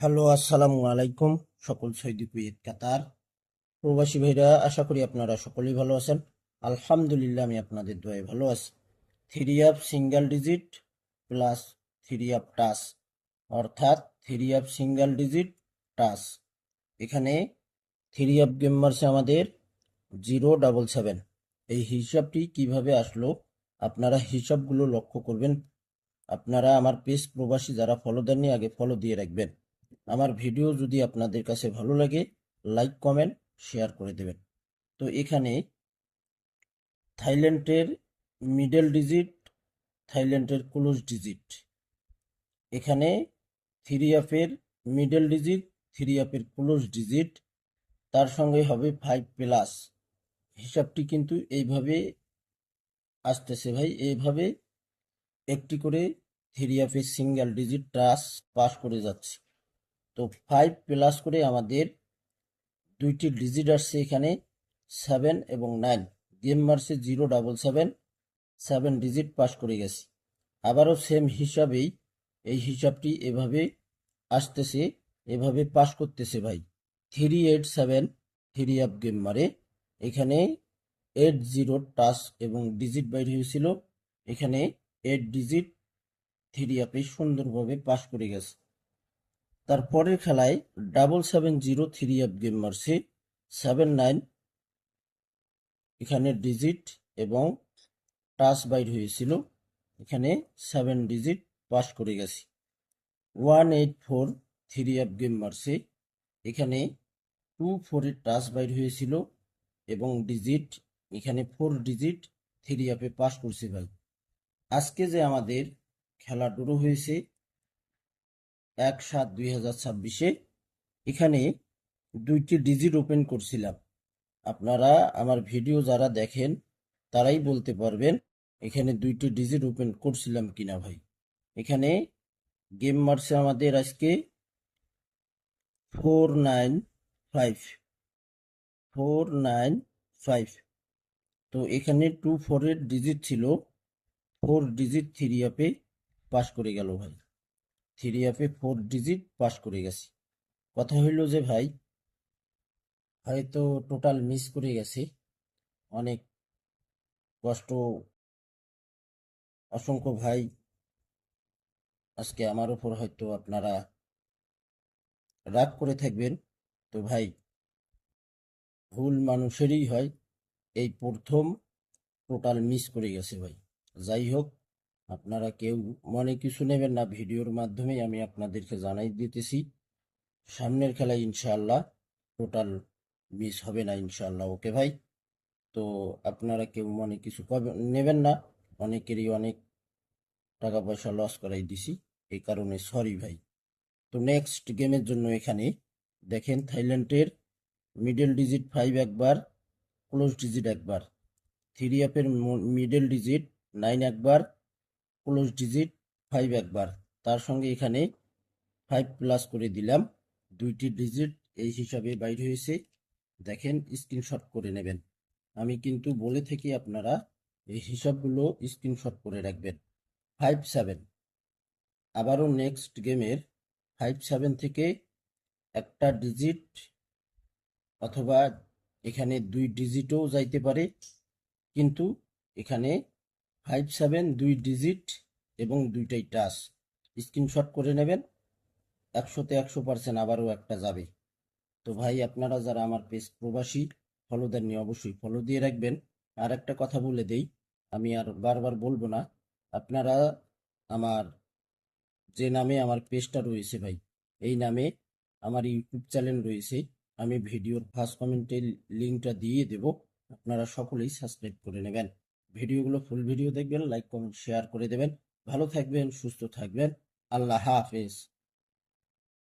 Hello, আসসালামু আলাইকুম। সকল সৌদি কুয়েত কাতার প্রবাসী ভাইরা, আশা করি আপনারা সকলেই ভালো আছেন। আলহামদুলিল্লাহ, আমি আপনাদের দোয়ায় ভালো আছি। Three up single digit plus three up touch, অর্থাৎ three up single digit touch. এখানে থ্রি আপ গেমার্সে আমাদের 077 এই হিসাবটি কিভাবে আসলো, আপনারা হিসাবগুলো লক্ষ্য করবেন। আপনারা আমার পেজ প্রবাসী যারা ফলো দেননি, আগে ফলো দিয়ে রাখবেন। আমার ভিডিও যদি আপনাদের কাছে ভালো লাগে, লাইক কমেন্ট শেয়ার করে দেবেন। তো এখানে থাইল্যান্ডের মিডল ডিজিট, থাইল্যান্ডের ক্লোজ ডিজিট, এখানে থ্রি আপের মিডল ডিজিট, থ্রি আপের ক্লোজ ডিজিট, তার সঙ্গে হবে 5+। হিসাবটি কিন্তু এইভাবে আসতেছে ভাই, এইভাবে একটি করে থ্রি আপের সিঙ্গেল ডিজিট টাচ পাস করে যাচ্ছে। তো 5+ করে আমাদের দুইটি ডিজিট আসছে এখানে, 7 এবং 9। গেম মারছে 077, 7 ডিজিট পাস করে গেছে। আবারও সেম হিসাবেই এই হিসাবটি এভাবে আসতেছে, এভাবে পাস করতেছে ভাই। 387 থ্রি আপ গেম মারে, এখানে 80 টাচ এবং ডিজিট বাইর হয়েছিল, এখানে 8 ডিজিট থ্রি আপে সুন্দরভাবে পাস করে গেছে। তারপরের খেলায় 770 থ্রি আপ গেম মারছে, 79 এখানে ডিজিট এবং টাচ বাইর হয়েছিল, এখানে 7 ডিজিট পাস করে গেছে। 184 থ্রি আপ গেম মারছে, এখানে 24 এর টাচ বাইর হয়েছিল এবং ডিজিট, এখানে 4 ডিজিট থ্রি আপে পাস করছে ভাই। আজকে যে আমাদের খেলা শুরু হয়েছে 1/7/2026, এখানে দুইটি ডিজিট ওপেন করছিলাম। আপনারা আমার ভিডিও যারা দেখেন তারাই বলতে পারবেন এখানে দুইটি ডিজিট ওপেন করছিলাম কিনা ভাই। এখানে গেম মারছে আমাদের আজকে 495, 495। তো এখানে 24 এর ডিজিট ছিল, 4 ডিজিট থ্রি আপে পাস করে গেল ভাই। থ্রি আপে 4 ডিজিট পাস করে গেছে। কথা হইল যে ভাই, হয়তো টোটাল মিস করে গেছে, অনেক কষ্ট। অসংখ্য ভাই আজকে আমার উপর হয়তো আপনারা রাগ করে থাকবেন। তো ভাই, ভুল মানুষেরই হয়, এই প্রথম টোটাল মিস করে গেছে ভাই। যাই হোক, আপনারা কেউ মনে কিছু নেবেন না, ভিডিওর মাধ্যমে আমি আপনাদেরকে জানাই দিতেছি সামনের খেলায় ইনশাআল্লাহ টোটাল মিস হবে না ইনশাআল্লাহ। ওকে ভাই, তো আপনারা কেউ মনে কিছু নেবেন না, অনেকেরই অনেক টাকা পয়সা লস করাই দিছি, এই কারণে সরি ভাই। তো নেক্সট গেমের জন্য এখানে দেখেন, থাইল্যান্ডের মিডল ডিজিট 5 একবার, ক্লোজ ডিজিট একবার। থ্রি আপের মিডল ডিজিট 9 একবার, ক্লোজ ডিজিট 5 একবার। তার সঙ্গে এখানে 5+ করে দিলাম, দুইটি ডিজিট এই হিসাবে বাইর হয়েছে। দেখেন, স্ক্রিনশট করে নেবেন। আমি কিন্তু বলে থাকি, আপনারা এই হিসাবগুলো স্ক্রিনশট করে রাখবেন। 5-7, আবারও নেক্সট গেমের 5-7 থেকে একটা ডিজিট অথবা এখানে 2 ডিজিটও যাইতে পারে, কিন্তু এখানে 5-7 2 ডিজিট এবং দুইটাই টাচ। স্ক্রিনশট করে নেবেন, 100-তে 100% আবারও একটা যাবে। তো ভাই, আপনারা যারা আমার পেজ প্রবাসী ফলো দেননি, অবশ্যই ফলো দিয়ে রাখবেন। আর একটা কথা বলে দেই, আমি আর বারবার বলবো না, আপনারা আমার যে নামে আমার পেজটা রয়েছে ভাই, এই নামে আমার ইউটিউব চ্যানেল রয়েছে, আমি ভিডিওর ফার্স্ট কমেন্টে লিঙ্কটা দিয়ে দেব, আপনারা সকলেই সাবস্ক্রাইব করে নেবেন। ভিডিওগুলো ফুল ভিডিও দেখবেন, লাইক কমেন্ট শেয়ার করে দেবেন। ভালো থাকবেন, সুস্থ থাকবেন। আল্লাহ হাফেজ।